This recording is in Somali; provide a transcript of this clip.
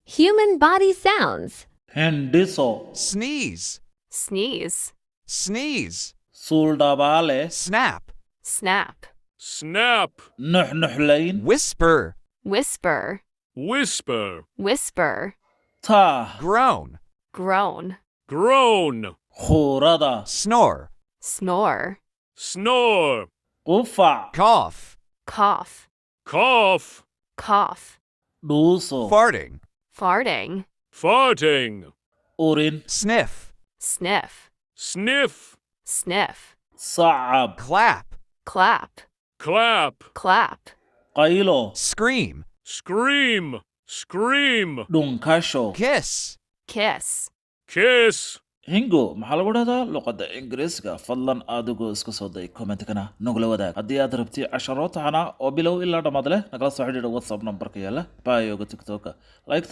Human body sounds. Hendiso. Sneeze. Sneeze. Sneeze. Suldabale. Snap. Snap. Snap. Nuhnuhlayn. Whisper. Whisper. Whisper. Whisper. Tah. Groan. Groan. Groan. Khurada. Snore. Snore. Snore. Qufac. Cough. Cough. Cough. Cough. Dhuuso. Farting. Farting. Farting. Urin. Sniff. Sniff. Sniff. Sniff. Sacab. Clap. Clap. Clap. Clap. Qaylo. Scream. Scream. Scream. Dhunkasho. Kiss. Kiss. Kiss. hingo maxaa lagu dhahdaa luqadda ingiriisiga fadlan adigoo iska soo day comment-kana nagula wadaag haddii aad rabti casharo taxana oo bilow ilaa dhammaad leh nagala soo xidhiidha whatsapp numberka yaala bioga tiktok like